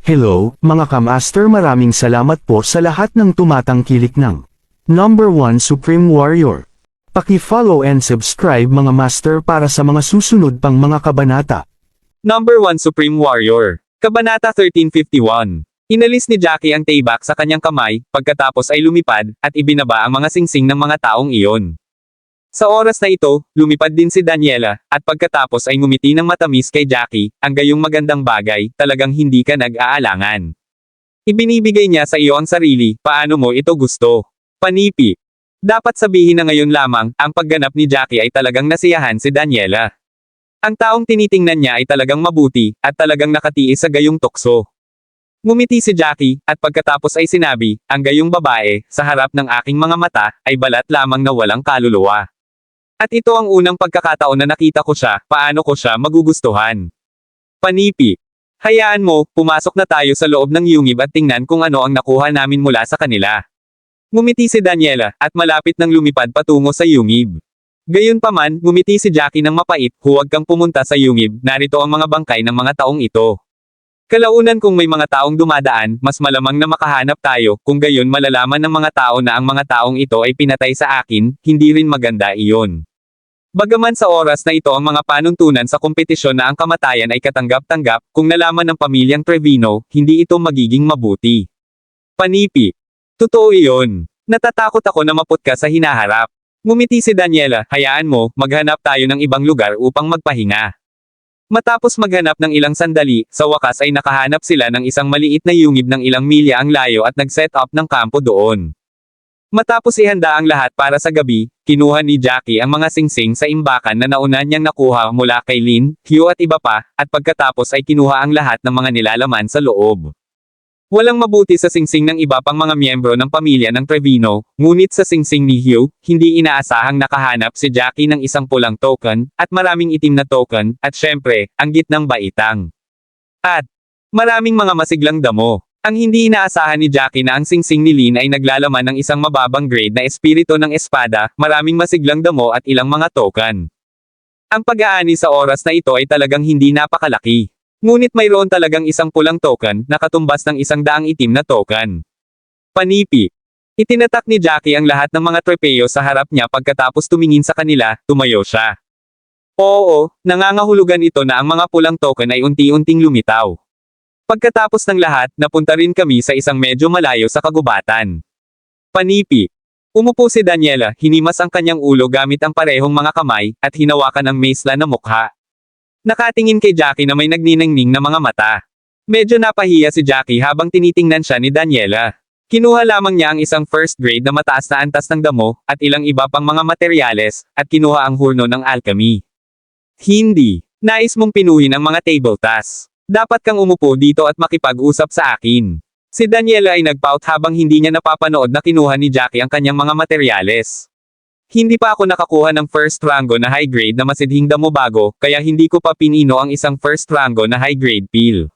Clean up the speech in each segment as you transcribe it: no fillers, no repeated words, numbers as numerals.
Hello, mga kamaster, maraming salamat po sa lahat ng tumatangkilik ng Number 1 Supreme Warrior. Paki-follow and subscribe mga master para sa mga susunod pang mga kabanata. Number 1 Supreme Warrior. Kabanata 1351. Inalis ni Jackie ang taybak sa kanyang kamay, pagkatapos ay lumipad, at ibinaba ang mga singsing ng mga taong iyon. Sa oras na ito, lumipad din si Daniela, at pagkatapos ay ngumiti ng matamis kay Jackie, ang gayong magandang bagay, talagang hindi ka nag-aalangan. Ibinibigay niya sa iyo ang sarili, paano mo ito gusto? Panipi. Dapat sabihin na ngayon lamang, ang pagganap ni Jackie ay talagang nasiyahan si Daniela. Ang taong tinitingnan niya ay talagang mabuti, at talagang nakatiis sa gayong tukso. Ngumiti si Jackie, at pagkatapos ay sinabi, ang gayong babae, sa harap ng aking mga mata, ay balat lamang na walang kaluluwa. At ito ang unang pagkakataon na nakita ko siya, paano ko siya magugustuhan. Panipi. Hayaan mo, pumasok na tayo sa loob ng yungib at tingnan kung ano ang nakuha namin mula sa kanila. Ngumiti si Daniela, at malapit nang lumipad patungo sa yungib. Gayunpaman, ngumiti si Jackie ng mapait, huwag kang pumunta sa yungib, narito ang mga bangkay ng mga taong ito. Kalaunan kung may mga taong dumadaan, mas malamang na makahanap tayo, kung gayon malalaman ng mga tao na ang mga taong ito ay pinatay sa akin, hindi rin maganda iyon. Bagaman sa oras na ito ang mga panuntunan sa kompetisyon na ang kamatayan ay katanggap-tanggap, kung nalaman ng pamilyang Trevino, hindi ito magiging mabuti. Panipi. Totoo iyon. Natatakot ako na maput ka sa hinaharap. Ngumiti si Daniela, hayaan mo, maghanap tayo ng ibang lugar upang magpahinga. Matapos maghanap ng ilang sandali, sa wakas ay nakahanap sila ng isang maliit na yungib ng ilang milya ang layo at nag-set up ng kampo doon. Matapos ihanda ang lahat para sa gabi, kinuha ni Jackie ang mga singsing sa imbakan na nauna niyang nakuha mula kay Lynn, Hugh at iba pa, at pagkatapos ay kinuha ang lahat ng mga nilalaman sa loob. Walang mabuti sa singsing ng iba pang mga miyembro ng pamilya ng Trevino, ngunit sa singsing ni Hugh, hindi inaasahang nakahanap si Jackie ng isang pulang token, at maraming itim na token, at syempre, ang gitnang baitang. At maraming mga masiglang damo. Ang hindi inaasahan ni Jackie na ang singsing ni Lynn ay naglalaman ng isang mababang grade na espiritu ng espada, maraming masiglang damo at ilang mga token. Ang pag-aani sa oras na ito ay talagang hindi napakalaki. Ngunit mayroon talagang isang pulang token, na katumbas ng 100 itim na token. Panipi. Itinatak ni Jackie ang lahat ng mga trepeo sa harap niya pagkatapos tumingin sa kanila, tumayo siya. Oo, nangangahulugan ito na ang mga pulang token ay unti-unting lumitaw. Pagkatapos ng lahat, napunta rin kami sa isang medyo malayo sa kagubatan. Panipi. Umupo si Daniela, hinimas ang kanyang ulo gamit ang parehong mga kamay, at hinawakan ang maesla na mukha. Nakatingin kay Jackie na may nagniningning na mga mata. Medyo napahiya si Jackie habang tinitingnan siya ni Daniela. Kinuha lamang niya ang isang first grade na mataas na antas ng damo, at ilang iba pang mga materyales, at kinuha ang hurno ng alchemy. Hindi. Nais mong pinuhin ang mga table tasks. Dapat kang umupo dito at makipag-usap sa akin. Si Daniela ay nagpout habang hindi niya napapanood na kinuha ni Jackie ang kanyang mga materyales. Hindi pa ako nakakuha ng first rango na high grade na masidhing damo bago, kaya hindi ko pa pinino ang isang first rango na high grade peel.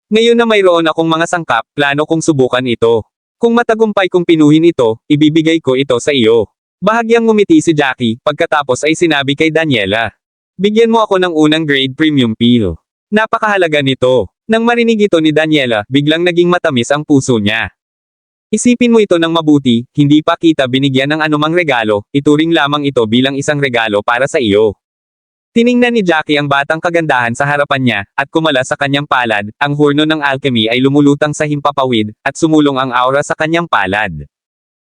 Ngayon na mayroon akong mga sangkap, plano kong subukan ito. Kung matagumpay kong pinuhin ito, ibibigay ko ito sa iyo. Bahagyang ngumiti si Jackie, pagkatapos ay sinabi kay Daniela. Bigyan mo ako ng unang grade premium peel. Napakahalaga nito. Nang marinig ito ni Daniela, biglang naging matamis ang puso niya. Isipin mo ito ng mabuti, hindi pa kita binigyan ng anumang regalo, ituring lamang ito bilang isang regalo para sa iyo. Tiningnan ni Jackie ang batang kagandahan sa harapan niya, at kumala sa kanyang palad, ang hurno ng alchemy ay lumulutang sa himpapawid, at sumulong ang aura sa kanyang palad.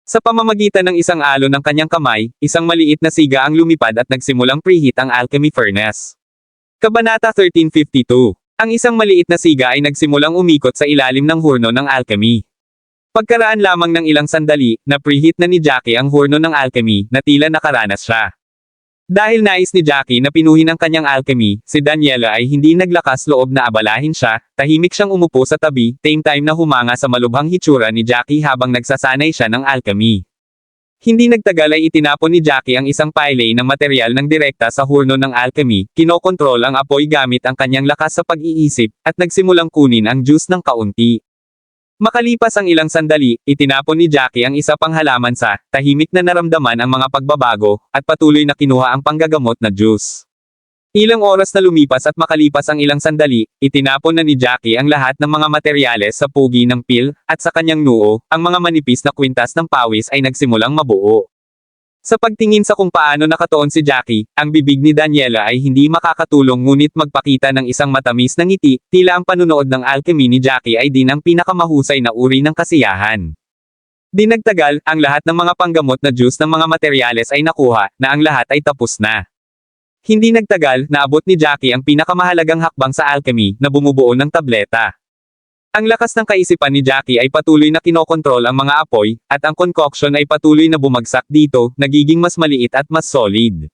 Sa pamamagitan ng isang alon ng kanyang kamay, isang maliit na siga ang lumipad at nagsimulang preheat ang alchemy furnace. Kabanata 1352. Ang isang maliit na siga ay nagsimulang umikot sa ilalim ng hurno ng alchemy. Pagkaraan lamang ng ilang sandali, na-preheat na ni Jackie ang hurno ng alchemy, na tila nakaranas siya. Dahil nais ni Jackie na pinuhin ang kanyang alchemy, si Daniela ay hindi naglakas loob na abalahin siya, tahimik siyang umupo sa tabi, same time na humanga sa malubhang hitsura ni Jackie habang nagsasanay siya ng alchemy. Hindi nagtagal ay itinapon ni Jackie ang isang pile ng materyal ng direkta sa hurno ng alchemy, kinokontrol ang apoy gamit ang kanyang lakas sa pag-iisip, at nagsimulang kunin ang juice ng kaunti. Makalipas ang ilang sandali, itinapon ni Jackie ang isa pang halaman sa, tahimik na naramdaman ang mga pagbabago, at patuloy na kinuha ang panggagamot na juice. Ilang oras na lumipas at makalipas ang ilang sandali, itinapon na ni Jackie ang lahat ng mga materyales sa pugi ng pil, at sa kanyang noo, ang mga manipis na kwintas ng pawis ay nagsimulang mabuo. Sa pagtingin sa kung paano nakatuon si Jackie, ang bibig ni Daniela ay hindi makakatulong ngunit magpakita ng isang matamis na ngiti, tila ang panunood ng alchemy ni Jackie ay din ang pinakamahusay na uri ng kasiyahan. Di nagtagal, ang lahat ng mga panggamot na juice ng mga materyales ay nakuha, na ang lahat ay tapos na. Hindi nagtagal, naabot ni Jackie ang pinakamahalagang hakbang sa alchemy, na bumubuo ng tableta. Ang lakas ng kaisipan ni Jackie ay patuloy na kinokontrol ang mga apoy, at ang concoction ay patuloy na bumagsak dito, nagiging mas maliit at mas solid.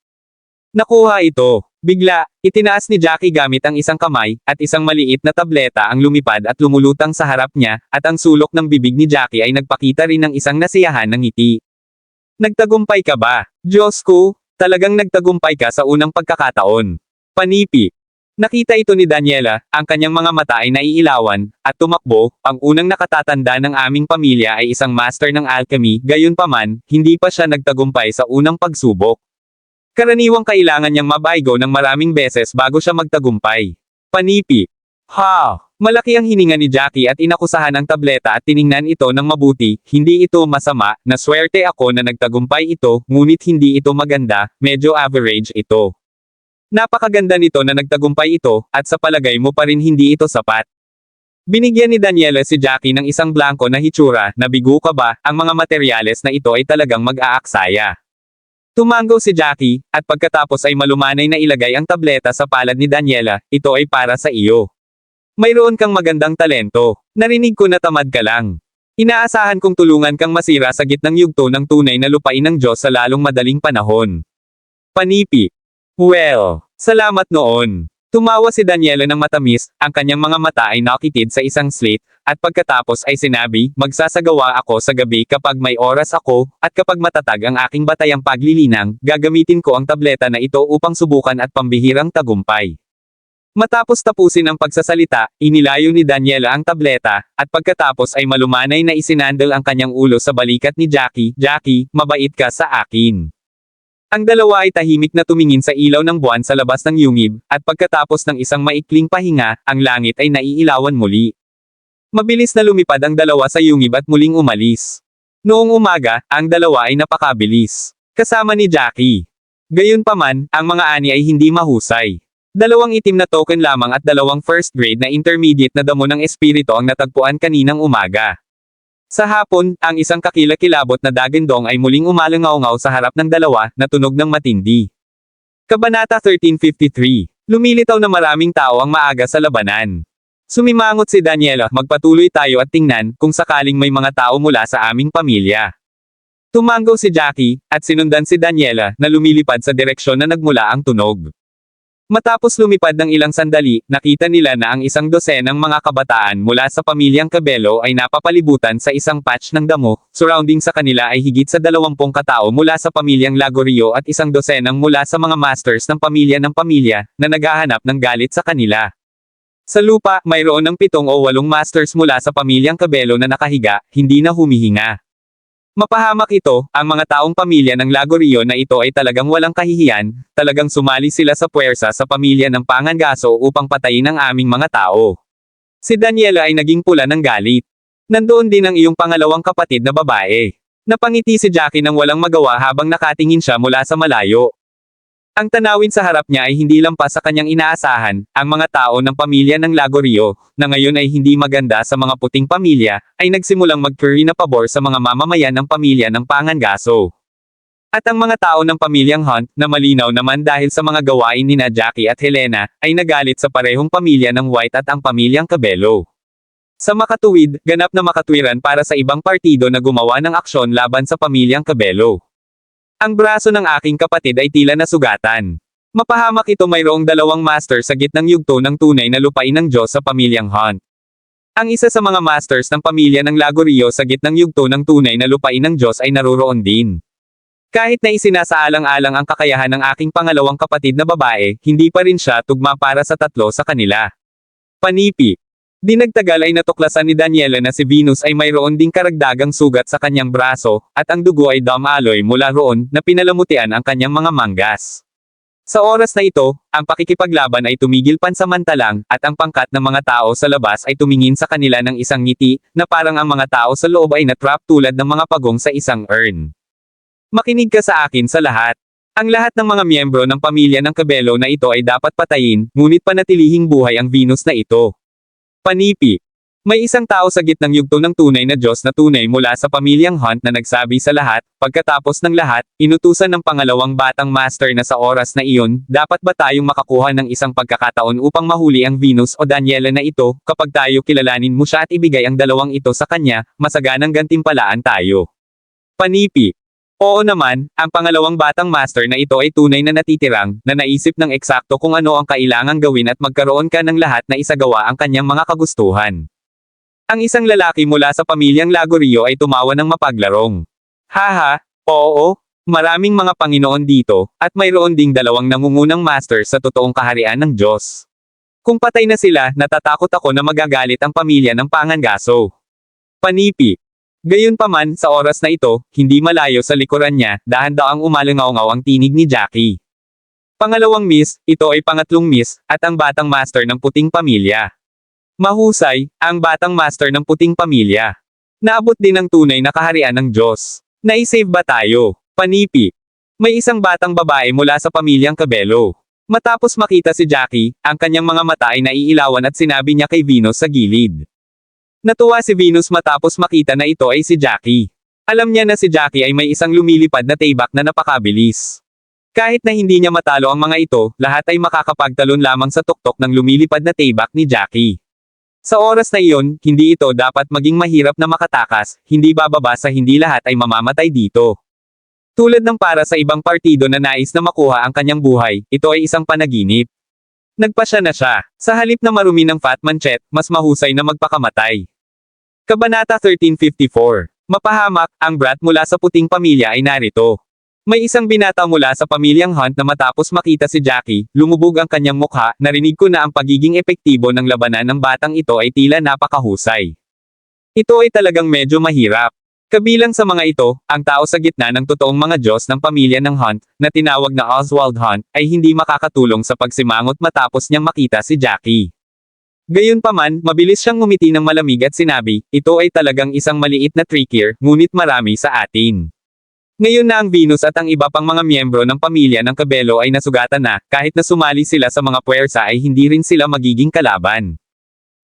Nakuha ito. Bigla, itinaas ni Jackie gamit ang isang kamay, at isang maliit na tableta ang lumipad at lumulutang sa harap niya, at ang sulok ng bibig ni Jackie ay nagpakita rin ng isang nasiyahan ng ngiti. Nagtagumpay ka ba? Diyos ko! Talagang nagtagumpay ka sa unang pagkakataon. Panipi. Nakita ito ni Daniela, ang kanyang mga mata ay naiilawan, at tumakbo, ang unang nakatatanda ng aming pamilya ay isang master ng alchemy, gayunpaman, hindi pa siya nagtagumpay sa unang pagsubok. Karaniwang kailangan niyang mabaygo ng maraming beses bago siya magtagumpay. Panipi. Ha! Malaki ang hininga ni Jackie at inakusahan ang tableta at tiningnan ito ng mabuti, hindi ito masama, naswerte ako na nagtagumpay ito, ngunit hindi ito maganda, medyo average ito. Napakaganda nito na nagtagumpay ito, at sa palagay mo pa rin hindi ito sapat. Binigyan ni Daniela si Jackie ng isang blanko na hitsura, nabigo ka ba, ang mga materyales na ito ay talagang mag-aaksaya. Tumango si Jackie, at pagkatapos ay malumanay na ilagay ang tableta sa palad ni Daniela, ito ay para sa iyo. Mayroon kang magandang talento. Narinig ko na tamad ka lang. Inaasahan kong tulungan kang masira sa gitnang yugto ng tunay na lupain ng Diyos sa lalong madaling panahon. Panipi. Well, salamat noon. Tumawa si Daniela ng matamis, ang kanyang mga mata ay nakitid sa isang slit, at pagkatapos ay sinabi, magsasagawa ako sa gabi kapag may oras ako, at kapag matatag ang aking batayang paglilinang, gagamitin ko ang tableta na ito upang subukan at pambihirang tagumpay. Matapos tapusin ang pagsasalita, inilayo ni Daniela ang tableta, at pagkatapos ay malumanay na isinandal ang kanyang ulo sa balikat ni Jackie, Jackie, mabait ka sa akin. Ang dalawa ay tahimik na tumingin sa ilaw ng buwan sa labas ng yungib, at pagkatapos ng isang maikling pahinga, ang langit ay naiilawan muli. Mabilis na lumipad ang dalawa sa yungib at muling umalis. Noong umaga, ang dalawa ay napakabilis. Kasama ni Jackie. Gayunpaman, ang mga ani ay hindi mahusay. Dalawang itim na token lamang at dalawang first grade na intermediate na damo ng espiritu ang natagpuan kaninang umaga. Sa hapon, ang isang kakilakilabot na dagandong ay muling umalangaw-ngaw sa harap ng dalawa, na tunog ng matindi. Kabanata 1353. Lumilitaw na maraming tao ang maaga sa labanan. Sumimangot si Daniela, magpatuloy tayo at tingnan kung sakaling may mga tao mula sa aming pamilya. Tumango si Jackie, at sinundan si Daniela, na lumilipad sa direksyon na nagmula ang tunog. Matapos lumipad ng ilang sandali, nakita nila na ang isang dosenang mga kabataan mula sa pamilyang Cabello ay napapalibutan sa isang patch ng damo, surrounding sa kanila ay higit sa 20 katao mula sa pamilyang Lagorio at isang dosenang mula sa mga masters ng pamilya, na naghahanap ng galit sa kanila. Sa lupa, mayroon ng 7 o 8 masters mula sa pamilyang Cabello na nakahiga, hindi na humihinga. Mapahamak ito, ang mga taong pamilya ng Lagorio na ito ay talagang walang kahihiyan, talagang sumali sila sa puwersa sa pamilya ng Pangangaso upang patayin ang aming mga tao. Si Daniela ay naging pula ng galit. Nandoon din ang iyong pangalawang kapatid na babae. Napangiti si Jackie nang walang magawa habang nakatingin siya mula sa malayo. Ang tanawin sa harap niya ay hindi lampas sa kanyang inaasahan, ang mga tao ng pamilya ng Lagorio, na ngayon ay hindi maganda sa mga puting pamilya, ay nagsimulang mag-curry na pabor sa mga mamamayan ng pamilya ng Pangangaso. At ang mga tao ng pamilyang Hunt, na malinaw naman dahil sa mga gawain nina Jackie at Helena, ay nagalit sa parehong pamilya ng White at ang pamilyang Cabello. Sa makatuwid, ganap na makatwiran para sa ibang partido na gumawa ng aksyon laban sa pamilyang Cabello. Ang braso ng aking kapatid ay tila nasugatan. Mapahamak ito, mayroong 2 master sa gitnang yugto ng tunay na lupain ng Diyos sa pamilyang Hunt. Ang isa sa mga masters ng pamilya ng Lagorio sa gitnang yugto ng tunay na lupain ng Diyos ay naroroon din. Kahit na isinasaalang-alang ang kakayahan ng aking pangalawang kapatid na babae, hindi pa rin siya tugma para sa 3 sa kanila. Panipi. Di nagtagal ay natuklasan ni Daniela na si Venus ay mayroon ding karagdagang sugat sa kanyang braso, at ang dugo ay dumaloy mula roon, na pinalamutian ang kanyang mga manggas. Sa oras na ito, ang pakikipaglaban ay tumigil pansamantalang, at ang pangkat ng mga tao sa labas ay tumingin sa kanila ng isang ngiti, na parang ang mga tao sa loob ay natrap tulad ng mga pagong sa isang urn. Makinig ka sa akin sa lahat. Ang lahat ng mga miyembro ng pamilya ng Cabello na ito ay dapat patayin, ngunit panatilihing buhay ang Venus na ito. Panipi. May isang tao sa gitnang yugto ng tunay na Diyos na tunay mula sa pamilyang Hunt na nagsabi sa lahat, pagkatapos ng lahat, inutusan ng pangalawang batang master na sa oras na iyon, dapat ba tayong makakuha ng isang pagkakataon upang mahuli ang Venus o Daniela na ito, kapag tayo kilalanin mo siya at ibigay ang dalawang ito sa kanya, masaganang gantimpalaan tayo. Panipi. Oo naman, ang pangalawang batang master na ito ay tunay na natitirang, na naisip ng eksakto kung ano ang kailangang gawin at magkaroon ka ng lahat na isagawa ang kanyang mga kagustuhan. Ang isang lalaki mula sa pamilyang Lagorio ay tumawa ng mapaglarong. Haha, oo, maraming mga Panginoon dito, at mayroon ding dalawang nangungunang master sa totoong kaharian ng Diyos. Kung patay na sila, natatakot ako na magagalit ang pamilya ng Pangangaso. Panipi. Gayunpaman, sa oras na ito, hindi malayo sa likuran niya, dahan-daang umalangaw-ngaw ang tinig ni Jackie. Pangalawang miss, ito ay pangatlong miss, at ang batang master ng puting pamilya. Mahusay, ang batang master ng puting pamilya. Naabot din ang tunay na kaharian ng Diyos. Naisave ba tayo? Panipi. May isang batang babae mula sa pamilyang Cabello. Matapos makita si Jackie, ang kanyang mga mata ay naiilawan at sinabi niya kay Venus sa gilid. Natuwa si Venus matapos makita na ito ay si Jackie. Alam niya na si Jackie ay may isang lumilipad na taybak na napakabilis. Kahit na hindi niya matalo ang mga ito, lahat ay makakapagtalon lamang sa tuktok ng lumilipad na taybak ni Jackie. Sa oras na iyon, hindi ito dapat maging mahirap na makatakas, hindi bababa sa hindi lahat ay mamamatay dito. Tulad ng para sa ibang partido na nais na makuha ang kanyang buhay, ito ay isang panaginip. Nagpasya na siya. Sa halip na marumi ng fat manchet, mas mahusay na magpakamatay. Kabanata 1354. Mapahamak, ang brat mula sa puting pamilya ay narito. May isang binata mula sa pamilyang Hunt na matapos makita si Jackie, lumubog ang kanyang mukha, narinig ko na ang pagiging epektibo ng labanan ng batang ito ay tila napakahusay. Ito ay talagang medyo mahirap. Kabilang sa mga ito, ang tao sa gitna ng totoong mga Diyos ng pamilya ng Hunt, na tinawag na Oswald Hunt, ay hindi makakatulong sa pagsimangot matapos niyang makita si Jackie. Gayunpaman, mabilis siyang ngumiti ng malamig at sinabi, ito ay talagang isang maliit na trickier, ngunit marami sa atin. Ngayon na ang Venus at ang iba pang mga miyembro ng pamilya ng Cabello ay nasugatan na, kahit na sumali sila sa mga puwersa ay hindi rin sila magiging kalaban.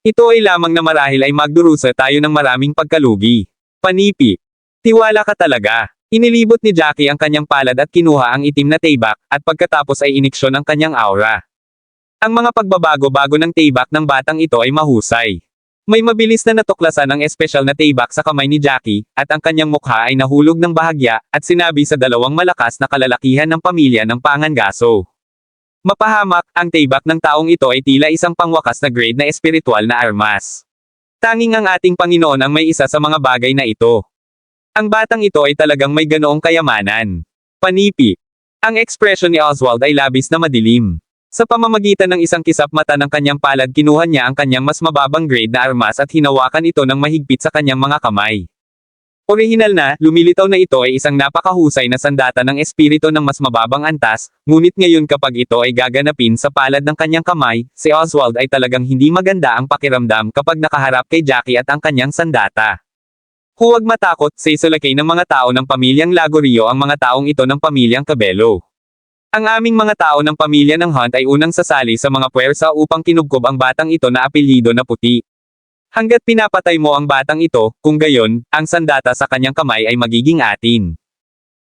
Ito ay lamang na marahil ay magdurusa tayo ng maraming pagkalugi. Panipi. Tiwala ka talaga. Inilibot ni Jackie ang kanyang palad at kinuha ang itim na taybak, at pagkatapos ay iniksyon ang kanyang aura. Ang mga pagbabago-bago ng taybak ng batang ito ay mahusay. May mabilis na natuklasan ang espesyal na taybak sa kamay ni Jackie, at ang kanyang mukha ay nahulog ng bahagya, at sinabi sa dalawang malakas na kalalakihan ng pamilya ng Pangangaso. Mapahamak, ang taybak ng taong ito ay tila isang pangwakas na grade na espiritual na armas. Tanging ang ating Panginoon ang may isa sa mga bagay na ito. Ang batang ito ay talagang may ganoong kayamanan. Panipi. Ang ekspresyon ni Oswald ay labis na madilim. Sa pamamagitan ng isang kisap mata ng kanyang palad kinuha niya ang kanyang mas mababang grade na armas at hinawakan ito ng mahigpit sa kanyang mga kamay. Orihinal na, lumilitaw na ito ay isang napakahusay na sandata ng espiritu ng mas mababang antas, ngunit ngayon kapag ito ay gaganapin sa palad ng kanyang kamay, si Oswald ay talagang hindi maganda ang pakiramdam kapag nakaharap kay Jackie at ang kanyang sandata. Huwag matakot, say sulakay ng mga tao ng pamilyang Lagorio ang mga taong ito ng pamilyang Cabello. Ang aming mga tao ng pamilya ng Hunt ay unang sasali sa mga puwersa upang kinubkob ang batang ito na apelyido na puti. Hanggat pinapatay mo ang batang ito, kung gayon, ang sandata sa kanyang kamay ay magiging atin.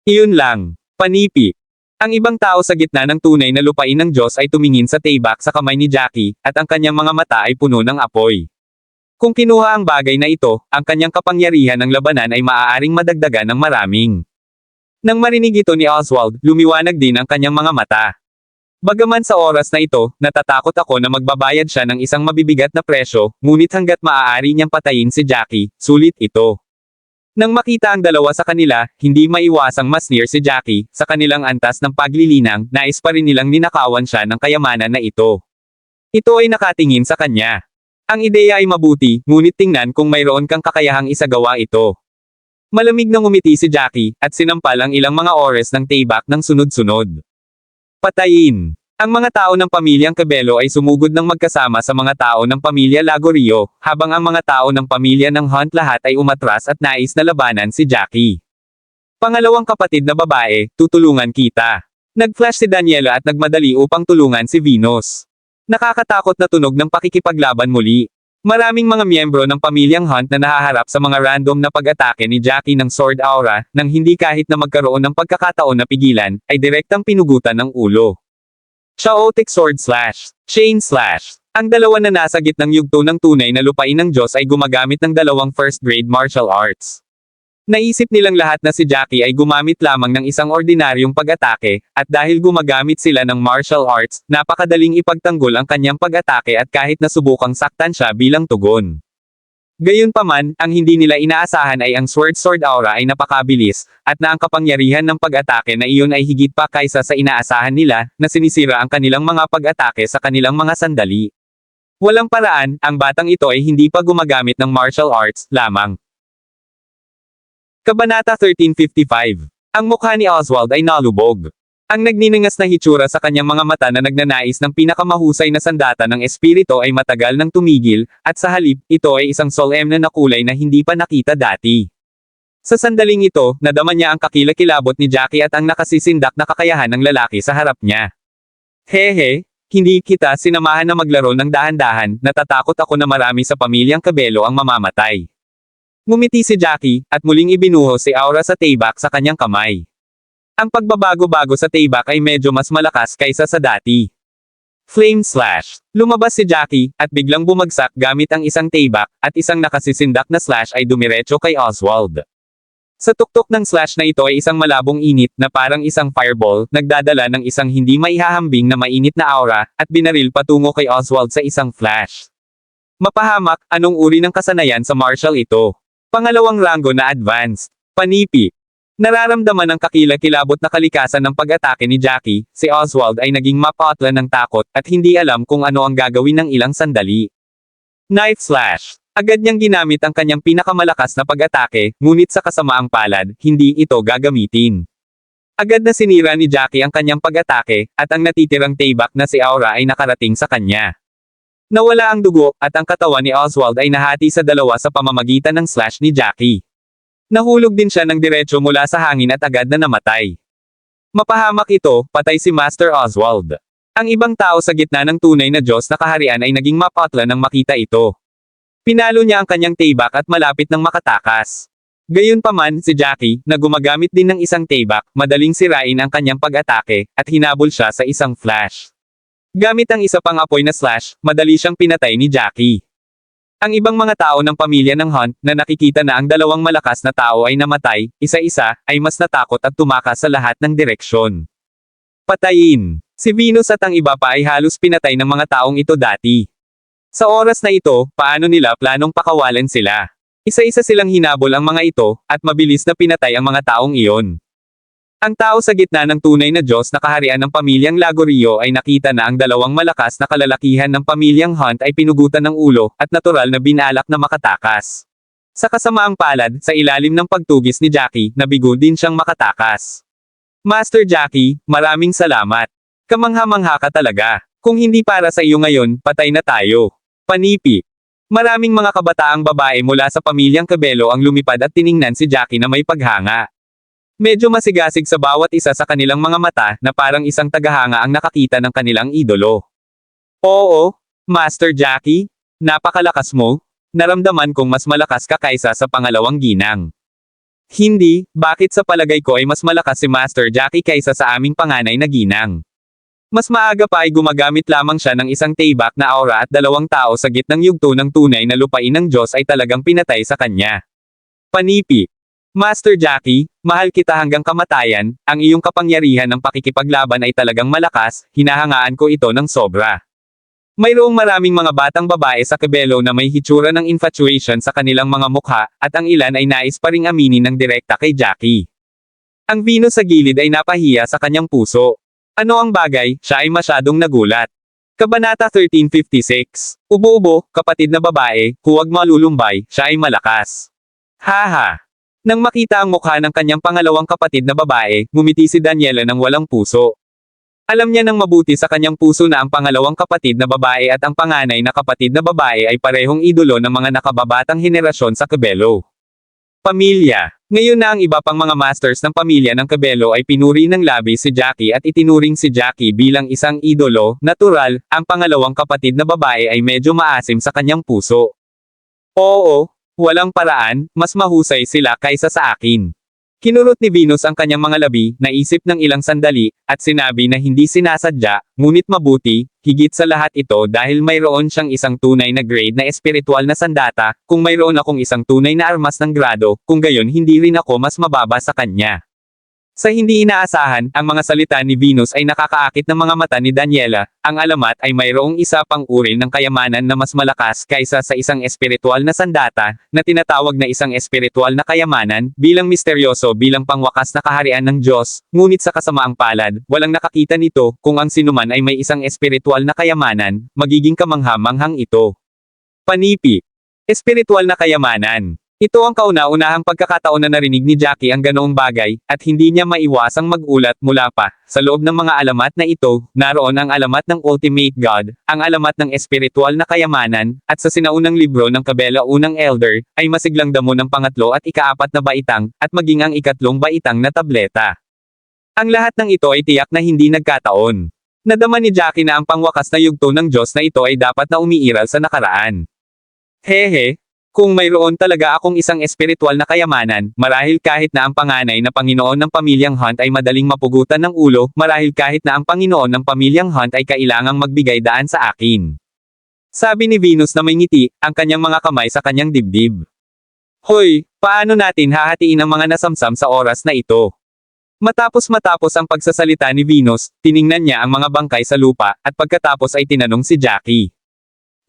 Iyon lang. Panipi. Ang ibang tao sa gitna ng tunay na lupain ng Diyos ay tumingin sa taybak sa kamay ni Jackie, at ang kanyang mga mata ay puno ng apoy. Kung kinuha ang bagay na ito, ang kanyang kapangyarihan ng labanan ay maaaring madagdagan ng maraming. Nang marinig ito ni Oswald, lumiwanag din ang kanyang mga mata. Bagaman sa oras na ito, natatakot ako na magbabayad siya ng isang mabibigat na presyo, ngunit hanggat maaari niyang patayin si Jackie, sulit ito. Nang makita ang dalawa sa kanila, hindi maiwasang masneer si Jackie, sa kanilang antas ng paglilinang, nais pa rin nilang ninakawan siya ng kayamanan na ito. Ito ay nakatingin sa kanya. Ang ideya ay mabuti, ngunit tingnan kung mayroon kang kakayahang isagawa ito. Malamig na ngumiti si Jackie, at sinampal ang ilang mga oras ng taybak ng sunod-sunod. Patayin. Ang mga tao ng pamilyang Cabello ay sumugod ng magkasama sa mga tao ng pamilya Lagorio, habang ang mga tao ng pamilya ng Hunt lahat ay umatras at nais na labanan si Jackie. Pangalawang kapatid na babae, tutulungan kita. Nag-flash si Daniela at nagmadali upang tulungan si Venus. Nakakatakot na tunog ng pakikipaglaban muli. Maraming mga miyembro ng pamilyang Hunt na nahaharap sa mga random na pag-atake ni Jackie ng Sword Aura, nang hindi kahit na magkaroon ng pagkakataon na pigilan, ay direktang pinugutan ng ulo. Chaotic Sword Slash. Chain Slash. Ang dalawa na nasa gitnang yugto ng tunay na lupain ng Diyos ay gumagamit ng dalawang first-grade martial arts. Naisip nilang lahat na si Jackie ay gumamit lamang ng isang ordinaryong pag-atake, at dahil gumagamit sila ng martial arts, napakadaling ipagtanggol ang kanyang pag-atake at kahit nasubukang saktan siya bilang tugon. Gayunpaman, ang hindi nila inaasahan ay ang Sword Aura ay napakabilis, at na ang kapangyarihan ng pag-atake na iyon ay higit pa kaysa sa inaasahan nila, na sinisira ang kanilang mga pag-atake sa kanilang mga sandali. Walang paraan, ang batang ito ay hindi pa gumagamit ng martial arts, lamang. Kabanata 1355. Ang mukha ni Oswald ay nalubog. Ang nagniningas na hitsura sa kanyang mga mata na nagnanais ng pinakamahusay na sandata ng espiritu ay matagal nang tumigil, at sa halip, ito ay isang solemne na kulay na hindi pa nakita dati. Sa sandaling ito, nadama niya ang kakilakilabot ni Jackie at ang nakasisindak na kakayahan ng lalaki sa harap niya. Hehe, hindi kita sinamahan na maglaro ng dahan-dahan, natatakot ako na marami sa pamilyang Cabello ang mamamatay. Ngumiti si Jackie, at muling ibinuhos si Aura sa taybak sa kanyang kamay. Ang pagbabago-bago sa taybak ay medyo mas malakas kaysa sa dati. Flame Slash. Lumabas si Jackie, at biglang bumagsak gamit ang isang taybak, at isang nakasisindak na slash ay dumiretso kay Oswald. Sa tuktok ng slash na ito ay isang malabong init na parang isang fireball, nagdadala ng isang hindi maihahambing na mainit na aura, at binaril patungo kay Oswald sa isang flash. Mapahamak, anong uri ng kasanayan sa martial ito? Pangalawang ranggo na advanced. Panipi. Nararamdaman ng kakilakilabot na kalikasan ng pag-atake ni Jackie, si Oswald ay naging mapatla ng takot, at hindi alam kung ano ang gagawin ng ilang sandali. Knife Slash. Agad niyang ginamit ang kanyang pinakamalakas na pag-atake, ngunit sa kasamaang palad, hindi ito gagamitin. Agad na sinira ni Jackie ang kanyang pag-atake, at ang natitirang taybak na si Aura ay nakarating sa kanya. Nawala ang dugo, at ang katawan ni Oswald ay nahati sa dalawa sa pamamagitan ng slash ni Jackie. Nahulog din siya ng diretso mula sa hangin at agad na namatay. Mapahamak ito, patay si Master Oswald. Ang ibang tao sa gitna ng tunay na Diyos na kaharian ay naging mapatla nang makita ito. Pinalo niya ang kanyang taybak at malapit nang makatakas. Gayunpaman, si Jackie, na gumagamit din ng isang taybak, madaling sirain ang kanyang pag-atake, at hinabol siya sa isang flash. Gamit ang isa pang apoy na slash, madali siyang pinatay ni Jackie. Ang ibang mga tao ng pamilya ng Hunt, na nakikita na ang dalawang malakas na tao ay namatay, isa-isa, ay mas natakot at tumakas sa lahat ng direksyon. Patayin. Si Venus at ang iba pa ay halos pinatay ng mga taong ito dati. Sa oras na ito, paano nila planong pakawalan sila? Isa-isa silang hinabol ang mga ito, at mabilis na pinatay ang mga taong iyon. Ang tao sa gitna ng tunay na Diyos na kaharian ng pamilyang Lagorio ay nakita na ang dalawang malakas na kalalakihan ng pamilyang Hunt ay pinugutan ng ulo, at natural na binalak na makatakas. Sa kasamaang palad, sa ilalim ng pagtugis ni Jackie, nabigo din siyang makatakas. Master Jackie, maraming salamat. Kamangha-mangha ka talaga. Kung hindi para sa iyo ngayon, patay na tayo. Panipi. Maraming mga kabataang babae mula sa pamilyang Cabello ang lumipad at tiningnan si Jackie na may paghanga. Medyo masigasig sa bawat isa sa kanilang mga mata, na parang isang tagahanga ang nakakita ng kanilang idolo. Oo, Master Jackie, napakalakas mo. Naramdaman kong mas malakas ka kaysa sa pangalawang ginang. Hindi, bakit sa palagay ko ay mas malakas si Master Jackie kaysa sa aming panganay na ginang? Mas maaga pa ay gumagamit lamang siya ng isang taybak na aura at dalawang tao sa gitnang yugto ng tunay na lupain ng Diyos ay talagang pinatay sa kanya. Panipi. Master Jackie, mahal kita hanggang kamatayan, ang iyong kapangyarihan ng pakikipaglaban ay talagang malakas, hinahangaan ko ito ng sobra. Mayroong maraming mga batang babae sa Cabello na may hitsura ng infatuation sa kanilang mga mukha, at ang ilan ay nais pa ring aminin ng direkta kay Jackie. Ang Venus sa gilid ay napahiya sa kanyang puso. Ano ang bagay, siya ay masyadong nagulat. Kabanata 1356. Ubo-ubo, kapatid na babae, huwag malulumbay, siya ay malakas. Haha. Nang makita ang mukha ng kanyang pangalawang kapatid na babae, ngumiti si Daniela ng walang puso. Alam niya ng mabuti sa kanyang puso na ang pangalawang kapatid na babae at ang panganay na kapatid na babae ay parehong idolo ng mga nakababatang henerasyon sa Cabello. Pamilya. Ngayon na ang iba pang mga masters ng pamilya ng Cabello ay pinuri ng labis si Jackie at itinuring si Jackie bilang isang idolo. Natural, ang pangalawang kapatid na babae ay medyo maasim sa kanyang puso. Oo, walang paraan, mas mahusay sila kaysa sa akin. Kinurot ni Venus ang kanyang mga labi, naisip ng ilang sandali, at sinabi na hindi sinasadya, ngunit mabuti, higit sa lahat ito dahil mayroon siyang isang tunay na grade na espiritual na sandata, kung mayroon akong isang tunay na armas ng grado, kung gayon hindi rin ako mas mababa sa kanya. Sa hindi inaasahan, ang mga salita ni Venus ay nakakaakit ng mga mata ni Daniela. Ang alamat ay mayroong isa pang uri ng kayamanan na mas malakas kaysa sa isang espiritual na sandata, na tinatawag na isang espiritual na kayamanan, bilang misteryoso bilang pangwakas na kaharian ng Diyos, ngunit sa kasamaang palad, walang nakakita nito, kung ang sinuman ay may isang espiritual na kayamanan, magiging kamangha-manghang ito. Panipi. Espiritual na kayamanan. Ito ang kauna-unahang pagkakataon na narinig ni Jackie ang ganoong bagay, at hindi niya maiwasang magulat mula pa. Sa loob ng mga alamat na ito, naroon ang alamat ng Ultimate God, ang alamat ng espiritual na kayamanan, at sa sinaunang libro ng Cabello Unang Elder, ay masiglang damo ng pangatlo at ikaapat na baitang, at maging ang ikatlong baitang na tableta. Ang lahat ng ito ay tiyak na hindi nagkataon. Nadama ni Jackie na ang pangwakas na yugto ng Diyos na ito ay dapat na umiiral sa nakaraan. Hehe. Kung mayroon talaga akong isang espiritual na kayamanan, marahil kahit na ang panganay na Panginoon ng pamilyang Hunt ay madaling mapugutan ng ulo, marahil kahit na ang Panginoon ng pamilyang Hunt ay kailangang magbigay daan sa akin. Sabi ni Venus na may ngiti, ang kanyang mga kamay sa kanyang dibdib. Hoy, paano natin hahatiin ang mga nasamsam sa oras na ito? Matapos ang pagsasalita ni Venus, tiningnan niya ang mga bangkay sa lupa, at pagkatapos ay tinanong si Jackie.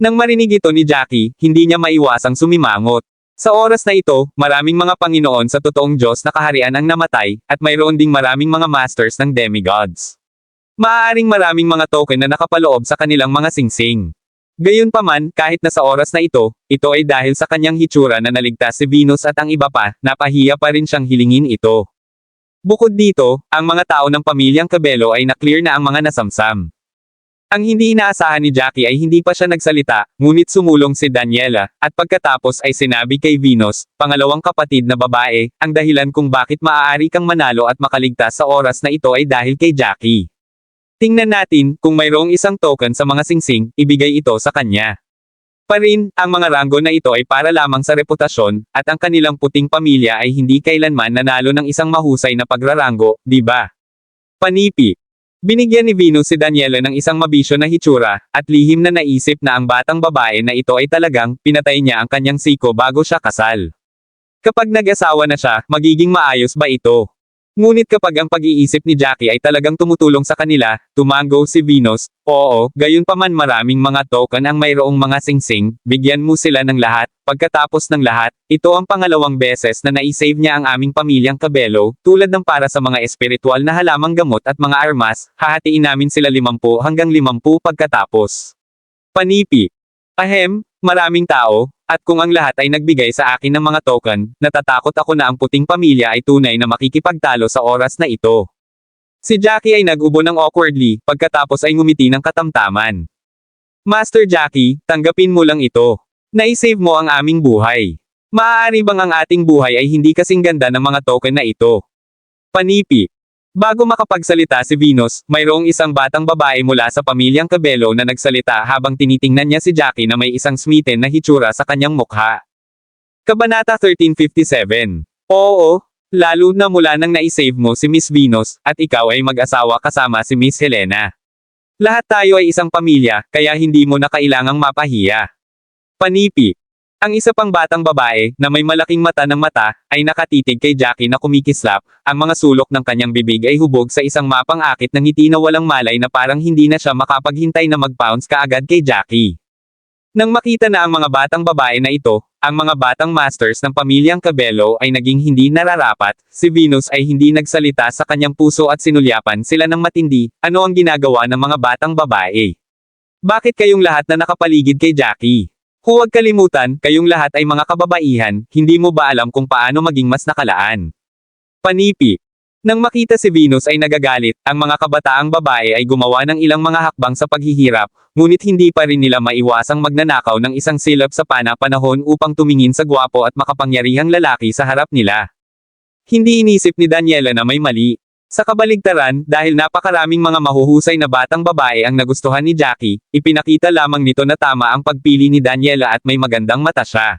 Nang marinig ito ni Jackie, hindi niya maiwasang sumimangot. Sa oras na ito, maraming mga Panginoon sa totoong Diyos na kaharian ang namatay, at mayroon ding maraming mga masters ng demigods. Maaaring maraming mga token na nakapaloob sa kanilang mga singsing. Gayunpaman, kahit na sa oras na ito ay dahil sa kanyang hitsura na naligtas si Venus at ang iba pa, napahiya pa rin siyang hilingin ito. Bukod dito, ang mga tao ng pamilyang Cabello ay na-clear na ang mga nasamsam. Ang hindi inaasahan ni Jackie ay hindi pa siya nagsalita, ngunit sumulong si Daniela, at pagkatapos ay sinabi kay Venus, pangalawang kapatid na babae, ang dahilan kung bakit maaari kang manalo at makaligtas sa oras na ito ay dahil kay Jackie. Tingnan natin, kung mayroong isang token sa mga singsing, ibigay ito sa kanya. Parin, ang mga ranggo na ito ay para lamang sa reputasyon, at ang kanilang puting pamilya ay hindi kailanman nanalo ng isang mahusay na pagraranggo, di ba? Panipi. Binigyan ni Venus si Daniela ng isang mabisyo na hitsura, at lihim na naisip na ang batang babae na ito ay talagang, pinatay niya ang kanyang siko bago siya kasal. Kapag nag-asawa na siya, magiging maayos ba ito? Ngunit kapag ang pag-iisip ni Jackie ay talagang tumutulong sa kanila, tumango si Venus, oo, gayunpaman maraming mga token ang mayroong mga singsing, bigyan mo sila ng lahat. Pagkatapos ng lahat, ito ang pangalawang beses na naisave niya ang aming pamilyang Cabello, tulad ng para sa mga espiritual na halamang gamot at mga armas, hahatiin namin sila 50 hanggang 50 pagkatapos. Panipi. Ahem, maraming tao, at kung ang lahat ay nagbigay sa akin ng mga token, natatakot ako na ang puting pamilya ay tunay na makikipagtalo sa oras na ito. Si Jackie ay nag-ubo ng awkwardly, pagkatapos ay ngumiti ng katamtaman. Master Jackie, tanggapin mo lang ito. Naisave mo ang aming buhay. Maaari bang ang ating buhay ay hindi kasing ganda ng mga token na ito? Panipi. Bago makapagsalita si Venus, mayroong isang batang babae mula sa pamilyang Cabello na nagsalita habang tinitingnan niya si Jackie na may isang smitten na hitsura sa kanyang mukha. Kabanata 1357. Oo, lalo na mula nang naisave mo si Miss Venus, at ikaw ay mag-asawa kasama si Miss Helena. Lahat tayo ay isang pamilya, kaya hindi mo na kailangang mapahiya. Panipi. Ang isa pang batang babae, na may malaking mata ng mata, ay nakatitig kay Jackie na kumikislap, ang mga sulok ng kanyang bibig ay hubog sa isang mapang-akit ng ngiti na walang malay na parang hindi na siya makapaghintay na mag-pounce kaagad kay Jackie. Nang makita na ang mga batang babae na ito, ang mga batang masters ng pamilyang Cabello ay naging hindi nararapat, si Venus ay hindi nagsalita sa kanyang puso at sinulyapan sila ng matindi, ano ang ginagawa ng mga batang babae? Bakit kayong lahat na nakapaligid kay Jackie? Huwag kalimutan, kayong lahat ay mga kababaihan, hindi mo ba alam kung paano maging mas nakalaan? Panipi. Nang makita si Venus ay nagagalit, ang mga kabataang babae ay gumawa ng ilang mga hakbang sa paghihirap, ngunit hindi pa rin nila maiwasang magnanakaw ng isang silap sa pana-panahon upang tumingin sa gwapo at makapangyarihang lalaki sa harap nila. Hindi inisip ni Daniela na may mali. Sa kabaligtaran, dahil napakaraming mga mahuhusay na batang babae ang nagustuhan ni Jackie, ipinakita lamang nito na tama ang pagpili ni Daniela at may magandang mata siya.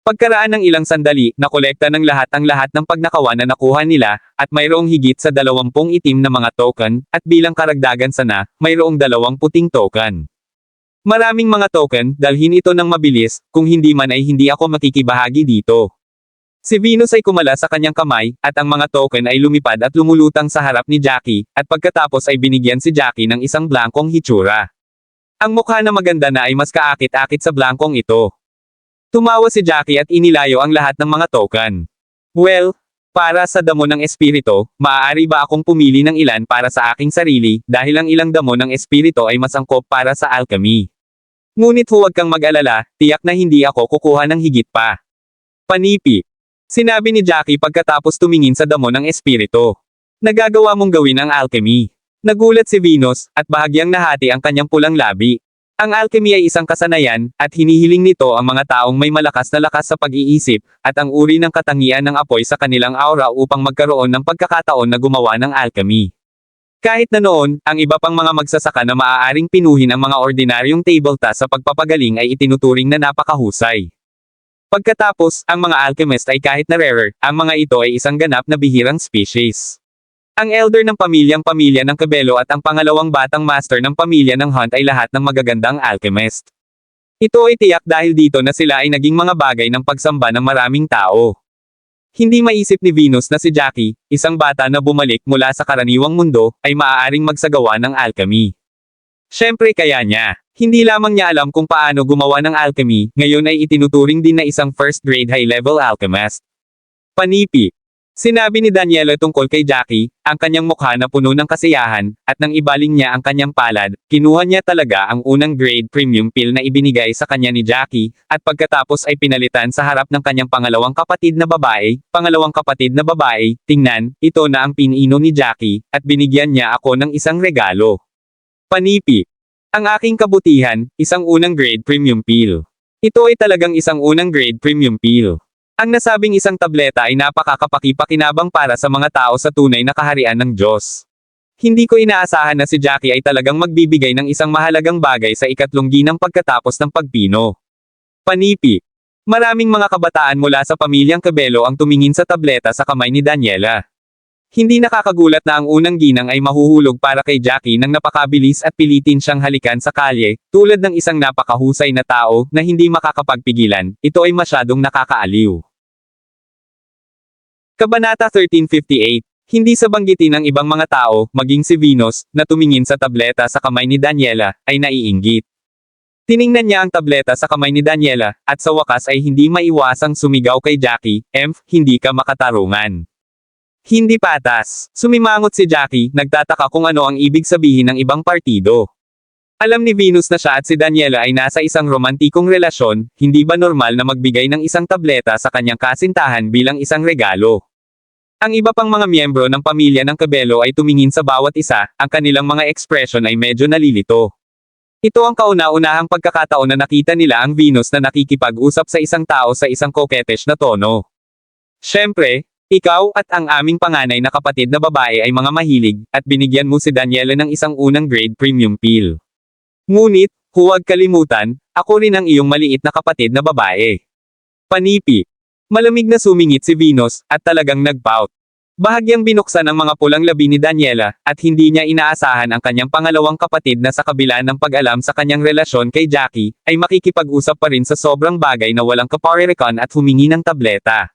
Pagkaraan ng ilang sandali, nakolekta ng lahat ang lahat ng pagnakawan na nakuha nila, at mayroong higit sa 20 itim na mga token, at bilang karagdagan sana, mayroong 2 puting token. Maraming mga token, dalhin ito ng mabilis, kung hindi man ay hindi ako makikibahagi dito. Si Venus ay kumala sa kanyang kamay, at ang mga token ay lumipad at lumulutang sa harap ni Jackie, at pagkatapos ay binigyan si Jackie ng isang blankong hitsura. Ang mukha na maganda na ay mas kaakit-akit sa blankong ito. Tumawa si Jackie at inilayo ang lahat ng mga token. Well, para sa damo ng espirito, maaari ba akong pumili ng ilan para sa aking sarili, dahil ang ilang damo ng espirito ay mas angkop para sa alchemy. Ngunit huwag kang mag-alala, tiyak na hindi ako kukuha ng higit pa. Panipi. Sinabi ni Jackie pagkatapos tumingin sa damo ng espirito. Nagagawa mong gawin ang alchemy. Nagulat si Venus, at bahagyang nahati ang kanyang pulang labi. Ang alchemy ay isang kasanayan, at hinihiling nito ang mga taong may malakas na lakas sa pag-iisip, at ang uri ng katangian ng apoy sa kanilang aura upang magkaroon ng pagkakataon na gumawa ng alchemy. Kahit na noon, ang iba pang mga magsasaka na maaaring pinuhin ang mga ordinaryong table task sa pagpapagaling ay itinuturing na napakahusay. Pagkatapos, ang mga alchemist ay kahit na rarer, ang mga ito ay isang ganap na bihirang species. Ang elder ng pamilya ng Cabello at ang pangalawang batang master ng pamilya ng Hunt ay lahat ng magagandang alchemist. Ito ay tiyak dahil dito na sila ay naging mga bagay ng pagsamba ng maraming tao. Hindi maisip ni Venus na si Jackie, isang bata na bumalik mula sa karaniwang mundo, ay maaaring magsagawa ng alchemy. Siyempre kaya niya. Hindi lamang niya alam kung paano gumawa ng alchemy, ngayon ay itinuturing din na isang first-grade high-level alchemist. Panipi. Sinabi ni Daniela tungkol kay Jackie, ang kanyang mukha na puno ng kasiyahan, at nang ibaling niya ang kanyang palad, kinuha niya talaga ang unang grade premium pill na ibinigay sa kanya ni Jackie, at pagkatapos ay pinalitan sa harap ng kanyang pangalawang kapatid na babae, tingnan, ito na ang piniinom ni Jackie, at binigyan niya ako ng isang regalo. Panipi. Ang aking kabutihan, isang unang grade premium pill. Ito ay talagang isang unang grade premium pill. Ang nasabing isang tableta ay napakakapaki-pakinabang para sa mga tao sa tunay na kaharian ng Diyos. Hindi ko inaasahan na si Jackie ay talagang magbibigay ng isang mahalagang bagay sa ikatlong ginang pagkatapos ng pagpino. Panipi. Maraming mga kabataan mula sa pamilyang Cabello ang tumingin sa tableta sa kamay ni Daniela. Hindi nakakagulat na ang unang ginang ay mahuhulog para kay Jackie nang napakabilis at pilitin siyang halikan sa kalye, tulad ng isang napakahusay na tao na hindi makakapagpigilan. Ito ay masyadong nakakaaliw. Kabanata 1358. Hindi sa banggitin ng ibang mga tao, maging si Venus, na tumingin sa tableta sa kamay ni Daniela, ay naiinggit. Tiningnan niya ang tableta sa kamay ni Daniela, at sa wakas ay hindi maiwasang sumigaw kay Jackie, hindi ka makatarungan. Hindi patas. Sumimangot si Jackie, nagtataka kung ano ang ibig sabihin ng ibang partido. Alam ni Venus na siya at si Daniela ay nasa isang romantikong relasyon, hindi ba normal na magbigay ng isang tableta sa kanyang kasintahan bilang isang regalo? Ang iba pang mga miyembro ng pamilya ng Cabello ay tumingin sa bawat isa, ang kanilang mga ekspresyon ay medyo nalilito. Ito ang kauna-unahang pagkakataon na nakita nila ang Venus na nakikipag-usap sa isang tao sa isang coquettish na tono. Siyempre, ikaw at ang aming panganay na kapatid na babae ay mga mahilig, at binigyan mo si Daniela ng isang unang grade premium pill. Ngunit, huwag kalimutan, ako rin ang iyong maliit na kapatid na babae. Panipi. Malamig na sumingit si Venus, at talagang nag-pout. Bahagyang binuksan ang mga pulang labi ni Daniela, at hindi niya inaasahan ang kanyang pangalawang kapatid na sa kabila ng pag-alam sa kanyang relasyon kay Jackie, ay makikipag-usap pa rin sa sobrang bagay na walang kaparerekan at humingi ng tableta.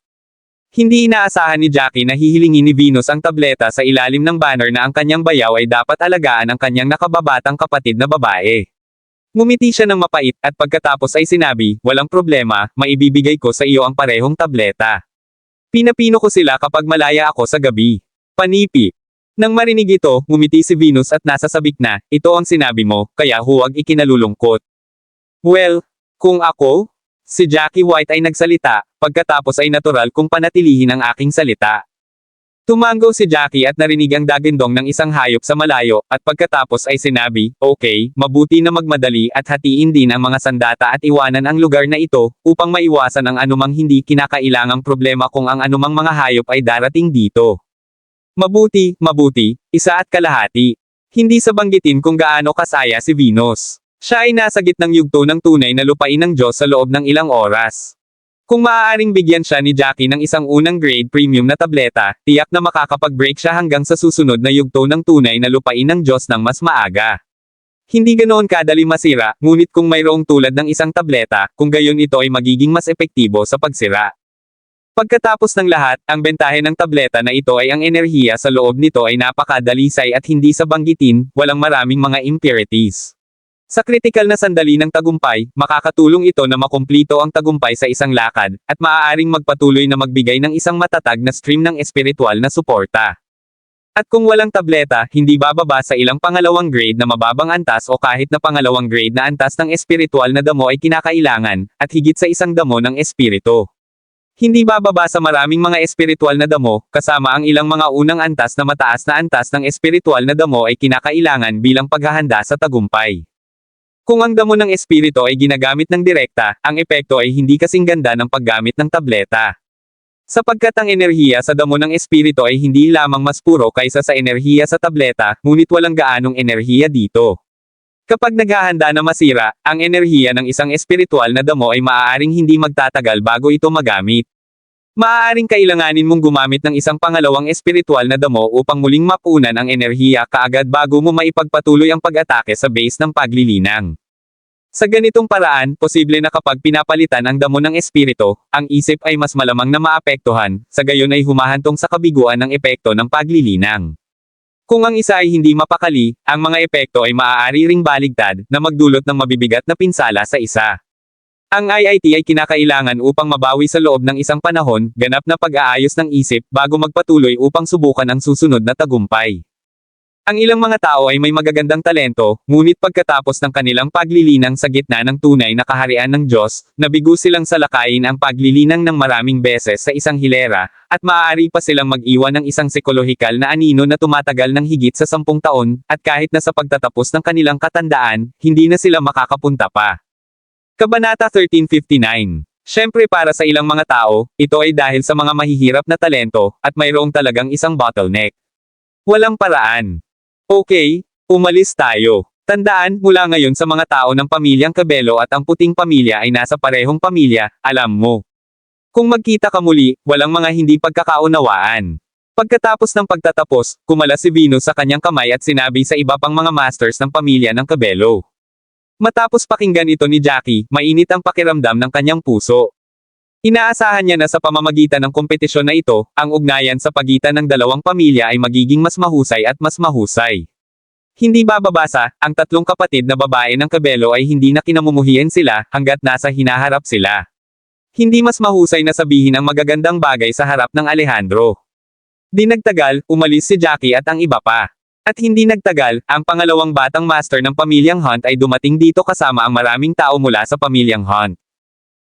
Hindi inaasahan ni Jackie na hihilingin ni Venus ang tableta sa ilalim ng banner na ang kanyang bayaw ay dapat alagaan ang kanyang nakababatang kapatid na babae. Ngumiti siya ng mapait, at pagkatapos ay sinabi, walang problema, maibibigay ko sa iyo ang parehong tableta. Pinapino ko sila kapag malaya ako sa gabi. Panipi. Nang marinig ito, ngumiti si Venus at nasasabik na, ito ang sinabi mo, kaya huwag ikinalulungkot. Well, kung ako? Si Jackie White ay nagsalita, pagkatapos ay natural kung panatilihin ang aking salita. Tumango si Jackie at narinig ang dagindong ng isang hayop sa malayo, at pagkatapos ay sinabi, "Okay, mabuti na magmadali at hatiin din ang mga sandata at iwanan ang lugar na ito, upang maiwasan ang anumang hindi kinakailangang problema kung ang anumang mga hayop ay darating dito." Mabuti, mabuti, 1.5. Hindi sa banggitin kung gaano kasaya si Venus. Siya ay nasa gitnang yugto ng tunay na lupain ng Diyos sa loob ng ilang oras. Kung maaaring bigyan siya ni Jackie ng isang unang grade premium na tableta, tiyak na makakapag-break siya hanggang sa susunod na yugto ng tunay na lupain ng Diyos ng mas maaga. Hindi ganoon kadali masira, ngunit kung mayroong tulad ng isang tableta, kung gayon ito ay magiging mas epektibo sa pagsira. Pagkatapos ng lahat, ang bentahe ng tableta na ito ay ang enerhiya sa loob nito ay napakadalisay at hindi sa banggitin, walang maraming mga impurities. Sa kritikal na sandali ng tagumpay, makakatulong ito na makumplito ang tagumpay sa isang lakad, at maaaring magpatuloy na magbigay ng isang matatag na stream ng espiritual na suporta. At kung walang tableta, hindi bababa sa ilang pangalawang grade na mababang antas o kahit na pangalawang grade na antas ng espiritual na damo ay kinakailangan, at higit sa isang damo ng espiritu. Hindi bababa sa maraming mga espiritual na damo, kasama ang ilang mga unang antas na mataas na antas ng espiritual na damo ay kinakailangan bilang paghahanda sa tagumpay. Kung ang damo ng espiritu ay ginagamit ng direkta, ang epekto ay hindi kasing ganda ng paggamit ng tableta. Sapagkat ang enerhiya sa damo ng espiritu ay hindi lamang mas puro kaysa sa enerhiya sa tableta, ngunit walang gaanong enerhiya dito. Kapag naghahanda na masira, ang enerhiya ng isang espiritual na damo ay maaaring hindi magtatagal bago ito magamit. Maaaring kailanganin mong gumamit ng isang pangalawang espiritual na damo upang muling mapunan ang enerhiya kaagad bago mo maipagpatuloy ang pag-atake sa base ng paglilinang. Sa ganitong paraan, posible na kapag pinapalitan ang damo ng espiritu, ang isip ay mas malamang na maapektuhan, sa gayon ay humahantong sa kabiguan ng epekto ng paglilinang. Kung ang isa ay hindi mapakali, ang mga epekto ay maaari ring baligtad, na magdulot ng mabibigat na pinsala sa isa. Ang IIT ay kinakailangan upang mabawi sa loob ng isang panahon, ganap na pag-aayos ng isip, bago magpatuloy upang subukan ang susunod na tagumpay. Ang ilang mga tao ay may magagandang talento, ngunit pagkatapos ng kanilang paglilinang sa gitna ng tunay na kaharian ng Diyos, nabigo silang salakayin ang paglilinang ng maraming beses sa isang hilera, at maaari pa silang mag-iwan ng isang psikolohikal na anino na tumatagal ng higit sa 10 taon, at kahit na sa pagtatapos ng kanilang katandaan, hindi na sila makakapunta pa. Kabanata 1359. Siyempre para sa ilang mga tao, ito ay dahil sa mga mahihirap na talento, at mayroong talagang isang bottleneck. Walang paraan. Okay, umalis tayo. Tandaan, mula ngayon sa mga tao ng pamilyang Cabello at ang puting pamilya ay nasa parehong pamilya, alam mo. Kung magkita ka muli, walang mga hindi pagkakaunawaan. Pagkatapos ng pagtatapos, kumala si Venus sa kanyang kamay at sinabi sa iba pang mga masters ng pamilya ng Cabello. Matapos pakinggan ito ni Jackie, mainit ang pakiramdam ng kanyang puso. Inaasahan niya na sa pamamagitan ng kompetisyon na ito, ang ugnayan sa pagitan ng dalawang pamilya ay magiging mas mahusay at mas mahusay. Hindi bababasa, ang tatlong kapatid na babae ng Cabello ay hindi na kinamumuhian sila hanggat nasa hinaharap sila. Hindi mas mahusay na sabihin ang magagandang bagay sa harap ng Alejandro. Di nagtagal, umalis si Jackie at ang iba pa. At hindi nagtagal, ang pangalawang batang master ng pamilyang Hunt ay dumating dito kasama ang maraming tao mula sa pamilyang Hunt.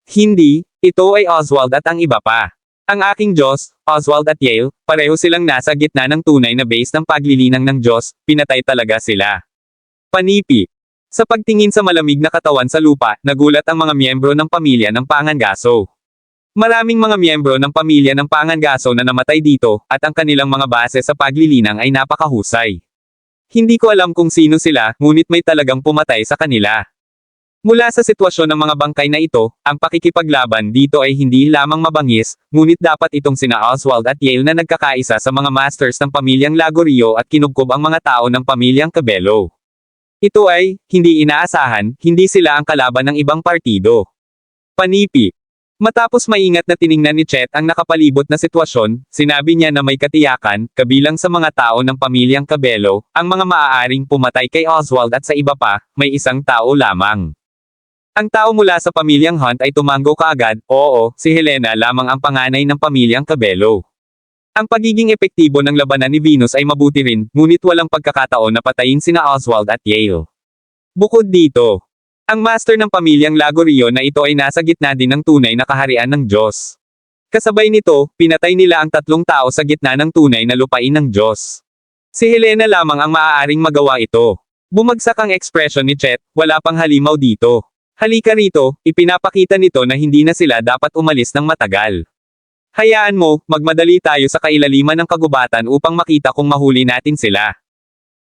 Hindi, ito ay Oswald at ang iba pa. Ang aking Diyos, Oswald at Yale, pareho silang nasa gitna ng tunay na base ng paglilinang ng Diyos, pinatay talaga sila. Panipi. Sa pagtingin sa malamig na katawan sa lupa, nagulat ang mga miyembro ng pamilya ng Pangangaso. Maraming mga miyembro ng pamilya ng Pangangaso na namatay dito, at ang kanilang mga base sa paglilinang ay napakahusay. Hindi ko alam kung sino sila, ngunit may talagang pumatay sa kanila. Mula sa sitwasyon ng mga bangkay na ito, ang pakikipaglaban dito ay hindi lamang mabangis, ngunit dapat itong sina Oswald at Yale na nagkakaisa sa mga masters ng pamilyang Lagorio at kinubkob ang mga tao ng pamilyang Cabello. Ito ay, hindi inaasahan, hindi sila ang kalaban ng ibang partido. Panipi. Matapos maingat na tiningnan ni Chet ang nakapalibot na sitwasyon, sinabi niya na may katiyakan, kabilang sa mga tao ng pamilyang Cabello, ang mga maaaring pumatay kay Oswald at sa iba pa, may isang tao lamang. Ang tao mula sa pamilyang Hunt ay tumango kaagad, oo, si Helena lamang ang panganay ng pamilyang Cabello. Ang pagiging epektibo ng labanan ni Venus ay mabuti rin, ngunit walang pagkakataon na patayin sina Oswald at Yale. Bukod dito, ang master ng pamilyang Lagorio na ito ay nasa gitna din ng tunay na kaharian ng Diyos. Kasabay nito, pinatay nila ang 3 tao sa gitna ng tunay na lupain ng Diyos. Si Helena lamang ang maaaring magawa ito. Bumagsak ang ekspresyon ni Chet, wala pang halimaw dito. Halika rito, ipinapakita nito na hindi na sila dapat umalis ng matagal. Hayaan mo, magmadali tayo sa kailaliman ng kagubatan upang makita kung mahuli natin sila.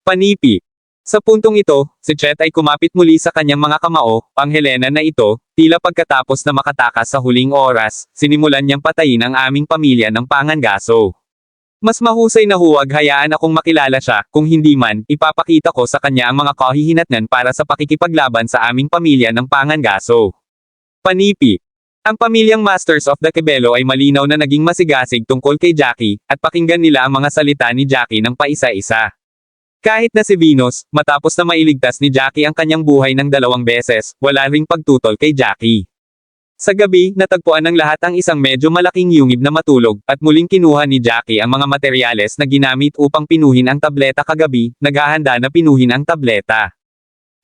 Panipi. Sa puntong ito, si Chet ay kumapit muli sa kanyang mga kamao, ang Helena na ito, tila pagkatapos na makatakas sa huling oras, sinimulan niyang patayin ang aming pamilya ng pangangaso. Mas mahusay na huwag hayaan akong makilala siya, kung hindi man, ipapakita ko sa kanya ang mga kahihinatnan para sa pakikipaglaban sa aming pamilya ng pangangaso. Panipi. Ang pamilyang Masters of the Cabello ay malinaw na naging masigasig tungkol kay Jackie, at pakinggan nila ang mga salita ni Jackie ng paisa-isa. Kahit na si Venus, matapos na mailigtas ni Jackie ang kanyang buhay ng 2 beses, wala ring pagtutol kay Jackie. Sa gabi, natagpuan ng lahat ang isang medyo malaking yungib na matulog, at muling kinuha ni Jackie ang mga materyales na ginamit upang pinuhin ang tableta kagabi, naghahanda na pinuhin ang tableta.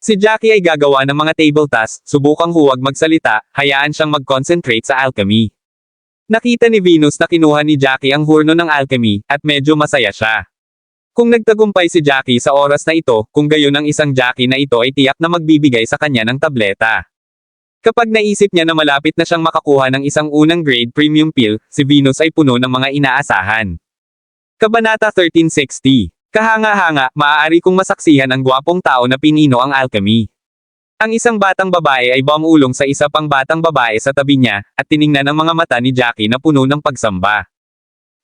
Si Jackie ay gagawa ng mga table tasks, subukang huwag magsalita, hayaan siyang mag-concentrate sa alchemy. Nakita ni Venus na kinuha ni Jackie ang hurno ng alchemy, at medyo masaya siya. Kung nagtagumpay si Jackie sa oras na ito, kung gayon ang isang Jackie na ito ay tiyak na magbibigay sa kanya ng tableta. Kapag naisip niya na malapit na siyang makakuha ng isang unang grade premium pill, si Venus ay puno ng mga inaasahan. Kabanata 1360. Kahanga-hanga, maaari kong masaksihan ang gwapong tao na pinino ang alchemy. Ang isang batang babae ay bumulong sa isa pang batang babae sa tabi niya, at tiningnan ang mga mata ni Jackie na puno ng pagsamba.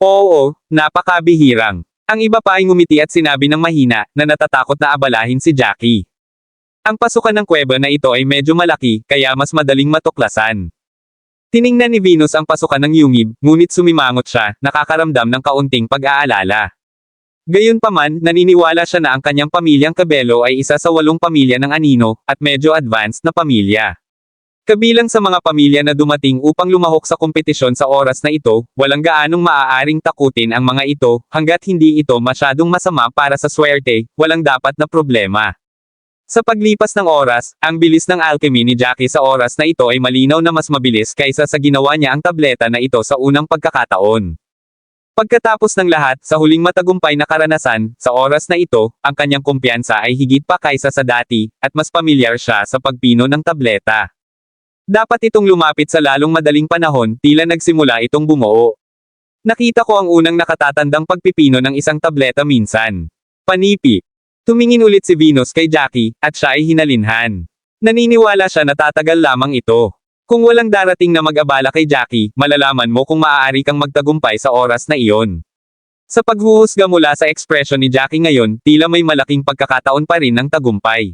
Oo, napakabihirang. Ang iba pa ay ngumiti at sinabi ng mahina, na natatakot na abalahin si Jackie. Ang pasukan ng kuweba na ito ay medyo malaki, kaya mas madaling matuklasan. Tiningnan ni Venus ang pasukan ng yungib, ngunit sumimangot siya, nakakaramdam ng kaunting pag-aalala. Gayunpaman, naniniwala siya na ang kanyang pamilyang Cabello ay isa sa 8 pamilya ng Anino, at medyo advanced na pamilya. Kabilang sa mga pamilya na dumating upang lumahok sa kompetisyon sa oras na ito, walang gaanong maaaring takutin ang mga ito, hanggat hindi ito masyadong masama para sa swerte, walang dapat na problema. Sa paglipas ng oras, ang bilis ng alchemy ni Jackie sa oras na ito ay malinaw na mas mabilis kaysa sa ginawa niya ang tableta na ito sa unang pagkakataon. Pagkatapos ng lahat, sa huling matagumpay na karanasan, sa oras na ito, ang kanyang kumpiyansa ay higit pa kaysa sa dati, at mas pamilyar siya sa pagpino ng tableta. Dapat itong lumapit sa lalong madaling panahon, tila nagsimula itong bumuo. Nakita ko ang unang nakatatandang pagpipino ng isang tableta minsan. Panipi. Tumingin ulit si Venus kay Jackie, at siya ay hinalinhan. Naniniwala siya na tatagal lamang ito. Kung walang darating na mag-abala kay Jackie, malalaman mo kung maaari kang magtagumpay sa oras na iyon. Sa paghuhusga mula sa ekspresyon ni Jackie ngayon, tila may malaking pagkakataon pa rin ng tagumpay.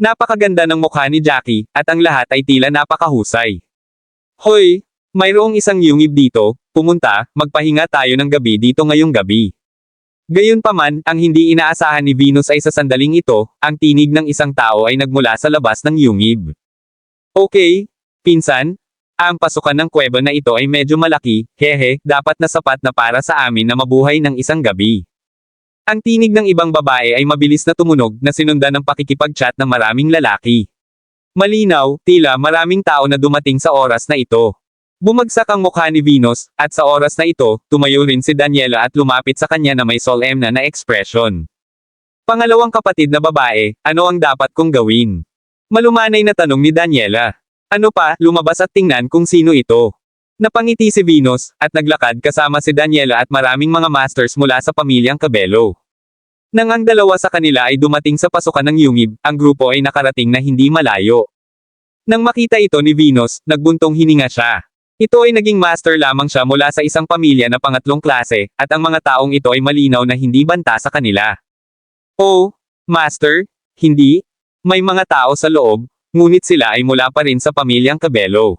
Napakaganda ng mukha ni Jackie, at ang lahat ay tila napakahusay. Hoy, mayroong isang yungib dito, pumunta, magpahinga tayo ng gabi dito ngayong gabi. Gayunpaman, ang hindi inaasahan ni Venus ay sa sandaling ito, ang tinig ng isang tao ay nagmula sa labas ng yungib. Okay, pinsan, ang pasukan ng kuweba na ito ay medyo malaki, hehe, dapat na sapat na para sa amin na mabuhay ng isang gabi. Ang tinig ng ibang babae ay mabilis na tumunog na sinundan ng pakikipag-chat ng maraming lalaki. Malinaw, tila maraming tao na dumating sa oras na ito. Bumagsak ang mukha ni Venus, at sa oras na ito, tumayo rin si Daniela at lumapit sa kanya na may solemn na ekspresyon. Pangalawang kapatid na babae, ano ang dapat kong gawin? Malumanay na tanong ni Daniela. Ano pa, lumabas at tingnan kung sino ito. Napangiti si Venus, at naglakad kasama si Daniela at maraming mga masters mula sa pamilyang Cabello. Nang ang dalawa sa kanila ay dumating sa pasukan ng yungib, ang grupo ay nakarating na hindi malayo. Nang makita ito ni Venus, nagbuntong hininga siya. Ito ay naging master lamang siya mula sa isang pamilya na pangatlong klase, at ang mga taong ito ay malinaw na hindi banta sa kanila. Oh, master? Hindi? May mga tao sa loob, ngunit sila ay mula pa rin sa pamilyang Cabello.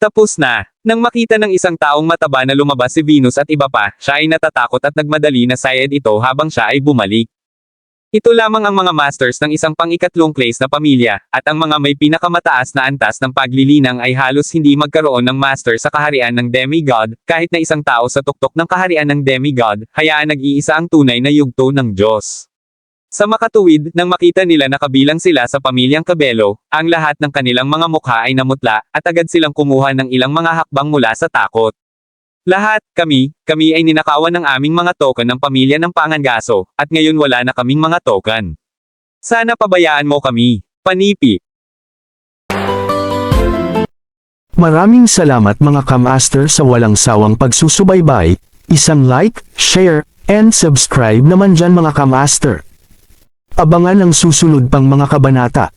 Tapos na. Nang makita ng isang taong mataba na lumabas si Venus at iba pa, siya ay natatakot at nagmadali na sayad ito habang siya ay bumalik. Ito lamang ang mga masters ng isang pang-ikatlong class na pamilya, at ang mga may pinakamataas na antas ng paglilinang ay halos hindi magkaroon ng master sa kaharian ng demigod, kahit na isang tao sa tuktok ng kaharian ng demigod, hayaan nag-iisa ang tunay na yugto ng Diyos. Sa makatuwid, nang makita nila na kabilang sila sa pamilyang Cabello, ang lahat ng kanilang mga mukha ay namutla, at agad silang kumuha ng ilang mga hakbang mula sa takot. Lahat, kami ay ninakawan ng aming mga token ng pamilya ng Pangangaso, at ngayon wala na kaming mga token. Sana pabayaan mo kami. Panipi. Maraming salamat mga ka-master sa walang sawang pagsusubaybay, isang like, share, and subscribe naman dyan mga ka-master. Abangan ang susunod pang mga kabanata.